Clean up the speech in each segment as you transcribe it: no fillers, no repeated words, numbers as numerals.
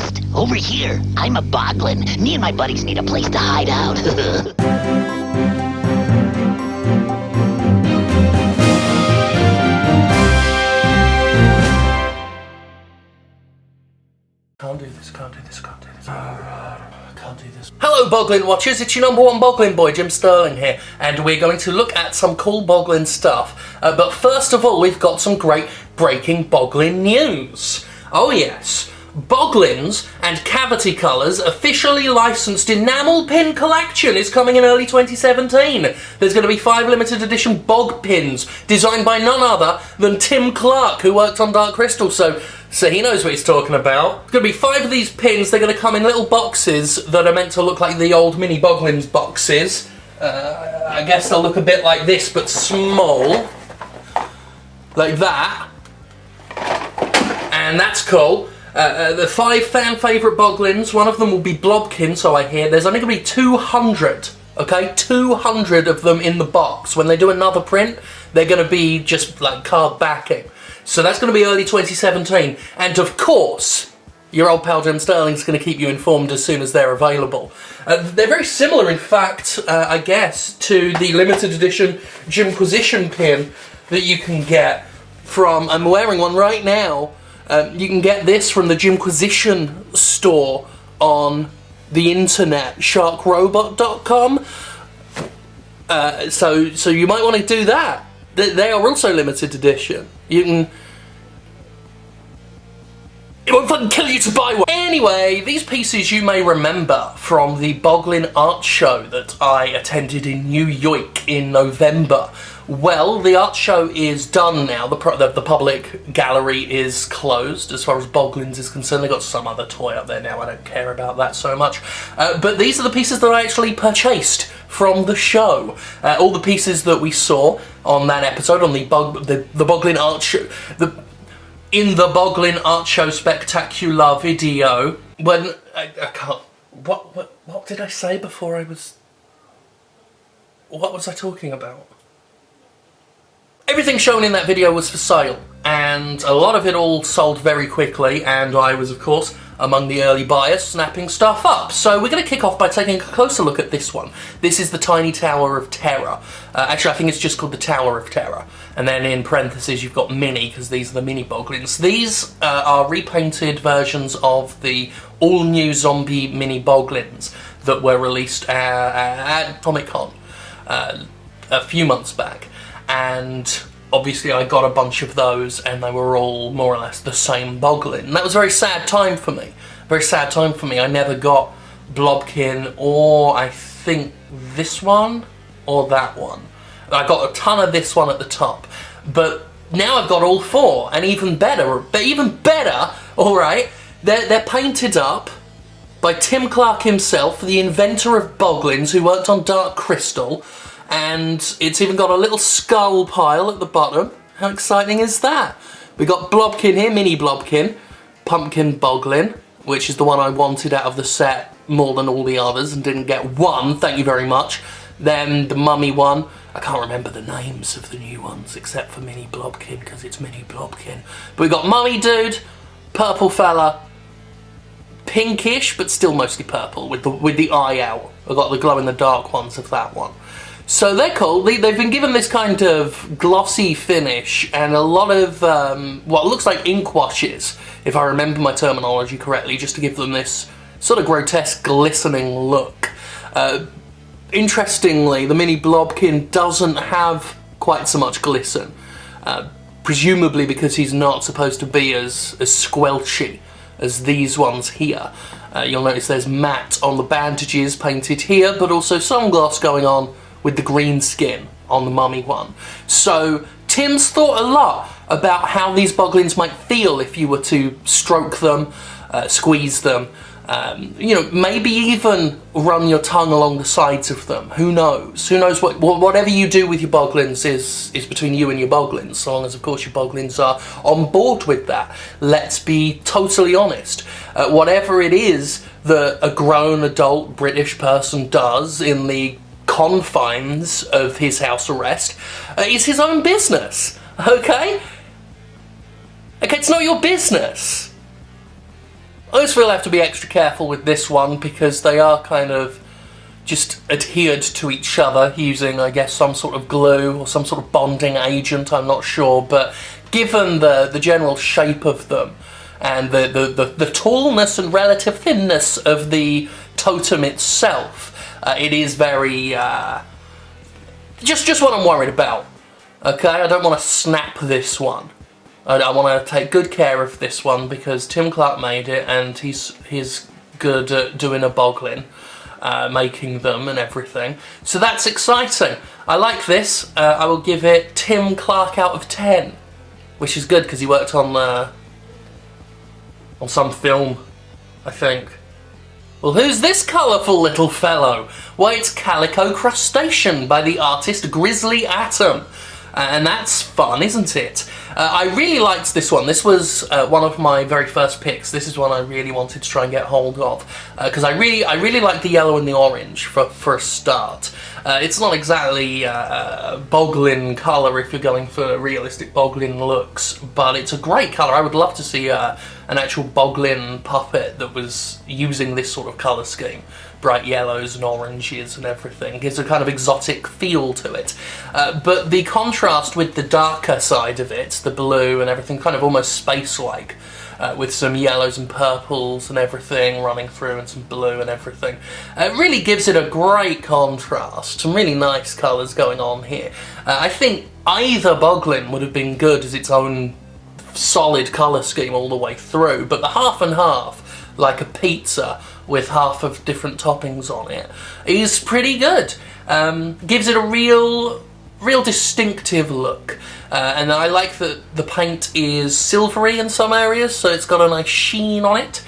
best. Over here, I'm a Boglin. Me and my buddies need a place to hide out. Can't do this. Can't do this. Hello Boglin Watchers, it's your number one Boglin boy, Jim Sterling here, and we're going to look at some cool Boglin stuff. But first of all, we've got some great breaking Boglin news. Oh yes, Boglin's and Cavity Colours' officially licensed enamel pin collection is coming in early 2017. There's going to be 5 limited edition Bog pins, designed by none other than Tim Clark, who worked on Dark Crystal, so he knows what he's talking about. There's going to be 5 of these pins. They're going to come in little boxes that are meant to look like the old mini Boglin's boxes. I guess they'll look a bit like this, but small. Like that. And that's cool. The 5 fan favourite Boglins, one of them will be Blobkin, so I hear. There's only going to be 200, okay? 200 of them in the box. When they do another print, they're going to be just like card backing. So that's going to be early 2017. And of course, your old pal Jim Sterling's going to keep you informed as soon as they're available. They're very similar, in fact, I guess, to the limited edition Jimquisition pin that you can get from, I'm wearing one right now, you can get this from the Jimquisition store on the internet, sharkrobot.com. So you might want to do that. They are also limited edition. You can... It won't fucking kill you to buy one! Anyway, these pieces you may remember from the Boglin art show that I attended in New York in November. Well, the art show is done now. The public gallery is closed as far as Boglin's is concerned. They've got some other toy up there now. I don't care about that so much. But these are the pieces that I actually purchased from the show. All the pieces that we saw on that episode, on the Boglin art show, in the Boglin art show spectacular video. When I can't. What did I say before I was? What was I talking about? Everything shown in that video was for sale, and a lot of it all sold very quickly, and I was, of course, among the early buyers snapping stuff up. So we're going to kick off by taking a closer look at this one. This is the Tiny Tower of Terror. Actually, I think it's just called the Tower of Terror. And then in parentheses, you've got Mini, because these are the Mini Boglins. These are repainted versions of the all-new zombie Mini Boglins that were released at Comic-Con a few months back. And obviously I got a bunch of those, and they were all more or less the same Boglin. And that was a very sad time for me. Very sad time for me. I never got Blobkin, or I think this one, or that one. I got a ton of this one at the top. But now I've got all 4, and even better, alright, they're painted up by Tim Clark himself, the inventor of Boglins, who worked on Dark Crystal. And it's even got a little skull pile at the bottom. How exciting is that? We got Blobkin here, Mini Blobkin, Pumpkin Boglin, which is the one I wanted out of the set more than all the others and didn't get one, thank you very much. Then the Mummy one. I can't remember the names of the new ones except for Mini Blobkin because it's Mini Blobkin. But we got Mummy Dude, Purple Fella, pinkish but still mostly purple with the eye out. I've got the glow in the dark ones of that one. So they're cool. They've been given this kind of glossy finish and a lot of what looks like ink washes, if I remember my terminology correctly, just to give them this sort of grotesque glistening look. Interestingly, the Mini Blobkin doesn't have quite so much glisten, presumably because he's not supposed to be as squelchy as these ones here. You'll notice there's matte on the bandages painted here, but also some gloss going on with the green skin on the Mummy one. So Tim's thought a lot about how these Boglins might feel if you were to stroke them, squeeze them, you know, maybe even run your tongue along the sides of them. Who knows? Who knows whatever you do with your Boglins is between you and your Boglins, so long as, of course, your Boglins are on board with that. Let's be totally honest. Whatever it is that a grown adult British person does in the confines of his house arrest is his own business, okay? Okay, it's not your business. I just feel I have to be extra careful with this one because they are kind of just adhered to each other using, I guess, some sort of glue or some sort of bonding agent, I'm not sure, but given the general shape of them and the tallness and relative thinness of the totem itself, it is very, just what I'm worried about, okay? I don't want to snap this one. I want to take good care of this one because Tim Clark made it and he's good at doing a Boglin. Making them and everything. So that's exciting. I like this. I will give it Tim Clark out of 10, which is good because he worked on some film, I think. Well, who's this colourful little fellow? Why, it's Calico Crustacean by the artist Grizzly Atom. And that's fun, isn't it? I really liked this one. This was one of my very first picks. This is one I really wanted to try and get hold of because I really like the yellow and the orange for a start. It's not exactly Boglin colour if you're going for realistic Boglin looks, but it's a great colour. I would love to see an actual Boglin puppet that was using this sort of colour scheme. Bright yellows and oranges and everything. It gives a kind of exotic feel to it. But the contrast with the darker side of it, the blue and everything, kind of almost space-like, with some yellows and purples and everything running through and some blue and everything. It really gives it a great contrast. Some really nice colours going on here. I think either Boglin would have been good as its own solid colour scheme all the way through, but the half and half, like a pizza, with half of different toppings on it, is pretty good. Gives it a real distinctive look. And I like that the paint is silvery in some areas, so it's got a nice sheen on it.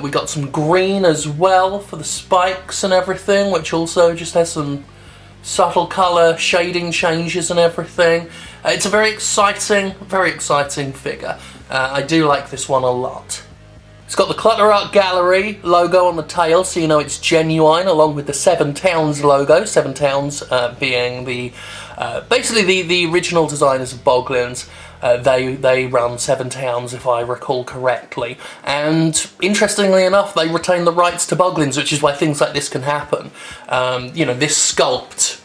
We got some green as well for the spikes and everything, which also just has some subtle colour shading changes and everything. It's a very exciting figure. I do like this one a lot. It's got the Clutter Art Gallery logo on the tail, so you know it's genuine, along with the Seven Towns logo. Seven Towns being basically the original designers of Boglins. They run Seven Towns, if I recall correctly. And interestingly enough, they retain the rights to Boglins, which is why things like this can happen. This sculpt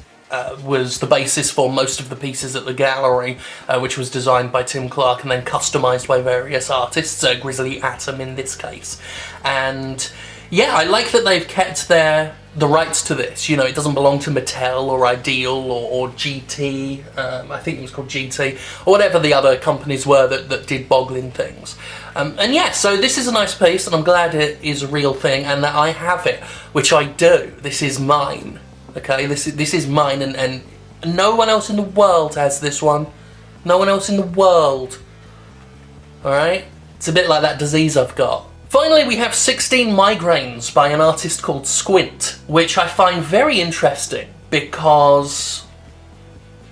was the basis for most of the pieces at the gallery, which was designed by Tim Clark and then customised by various artists, Grizzly Atom in this case. And yeah, I like that they've kept the rights to this. You know, it doesn't belong to Mattel or Ideal or GT, I think it was called GT, or whatever the other companies were that did Boglin things. And yeah, so this is a nice piece, and I'm glad it is a real thing and that I have it, which I do. This is mine. Okay, this is mine, and no one else in the world has this one. No one else in the world. Alright? It's a bit like that disease I've got. Finally, we have 16 Migraines by an artist called Squint, which I find very interesting because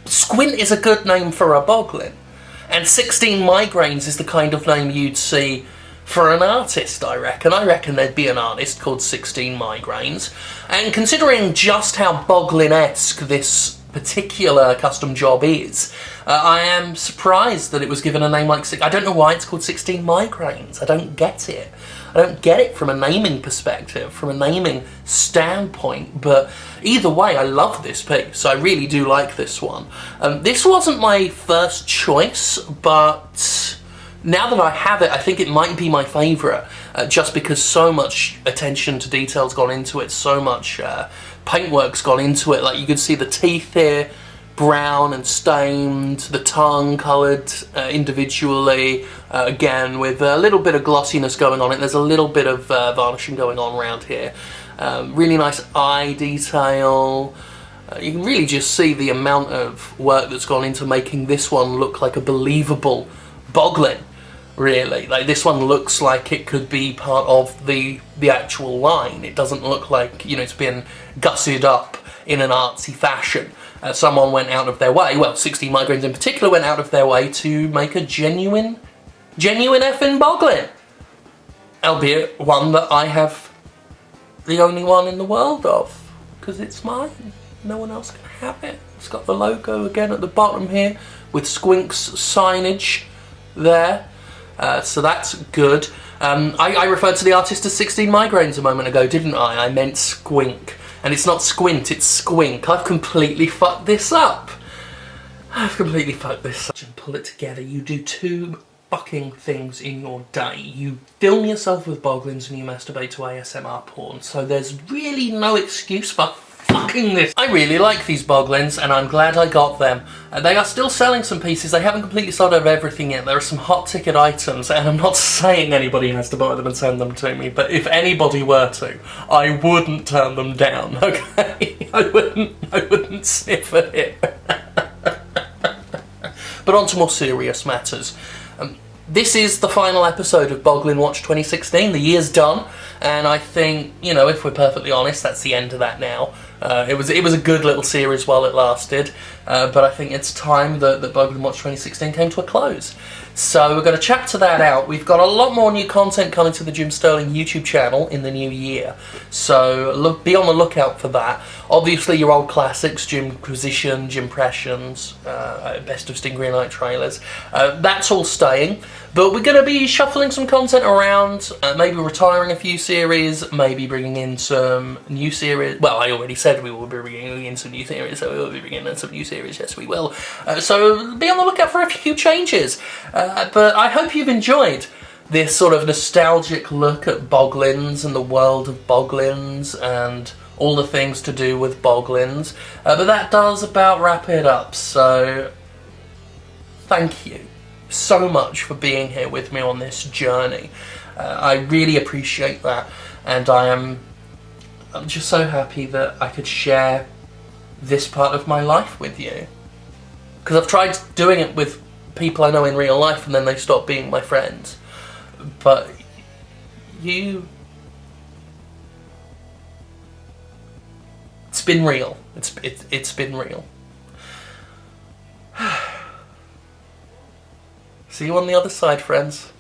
Squint is a good name for a Boglin, and 16 Migraines is the kind of name you'd see for an artist, I reckon. I reckon there'd be an artist called 16 Migraines. And considering just how Boglin-esque this particular custom job is, I am surprised that it was given a name like... I don't know why it's called 16 Migraines. I don't get it. I don't get it from a naming perspective, from a naming standpoint, but either way, I love this piece. I really do like this one. This wasn't my first choice, but now that I have it, I think it might be my favourite, just because so much attention to detail's gone into it, so much paintwork's gone into it. Like, you can see the teeth here, brown and stained, the tongue coloured individually, again with a little bit of glossiness going on it. There's a little bit of varnishing going on around here. Really nice eye detail. You can really just see the amount of work that's gone into making this one look like a believable Boglin, really. Like, this one looks like it could be part of the actual line. It doesn't look like, you know, it's been gussied up in an artsy fashion. Someone went out of their way, well, 16 Migraines in particular went out of their way to make a genuine effing Boglin. Albeit one that I have the only one in the world of, because it's mine. No one else can have it. It's got the logo again at the bottom here with Squink's signage there. So that's good. I referred to the artist as 16 migraines a moment ago, didn't I? I meant squink. And it's not squint, it's squink. I've completely fucked this up. And pull it together. You do 2 fucking things in your day. You film yourself with Boglins and you masturbate to ASMR porn. So there's really no excuse for fucking this. I really like these Boglins and I'm glad I got them. They are still selling some pieces. They haven't completely sold out of everything yet. There are some hot ticket items and I'm not saying anybody has to buy them and send them to me, but if anybody were to, I wouldn't turn them down, okay? I wouldn't sniff at it. But on to more serious matters. This is the final episode of Boglinwatch 2016. The year's done, and I think, you know, if we're perfectly honest, that's the end of that now. It was a good little series while it lasted, but I think it's time that Boglinwatch 2016 came to a close. So we're going to chapter that out. We've got a lot more new content coming to the Jim Sterling YouTube channel in the new year, so be on the lookout for that. Obviously your old classics, Jimquisition, Jimpressions, Best of Sting Greenlight trailers, that's all staying. But we're going to be shuffling some content around, maybe retiring a few series, maybe bringing in some new series. Well, I already said we will be bringing in some new series, so we will be bringing in some new series, yes we will. So be on the lookout for a few changes. But I hope you've enjoyed this sort of nostalgic look at Boglins and the world of Boglins and all the things to do with Boglins. But that does about wrap it up, so thank you so much for being here with me on this journey. I really appreciate that, and I'm just so happy that I could share this part of my life with you. Because I've tried doing it with people I know in real life and then they stop being my friends. But it's been real. It's been real. See you on the other side, friends.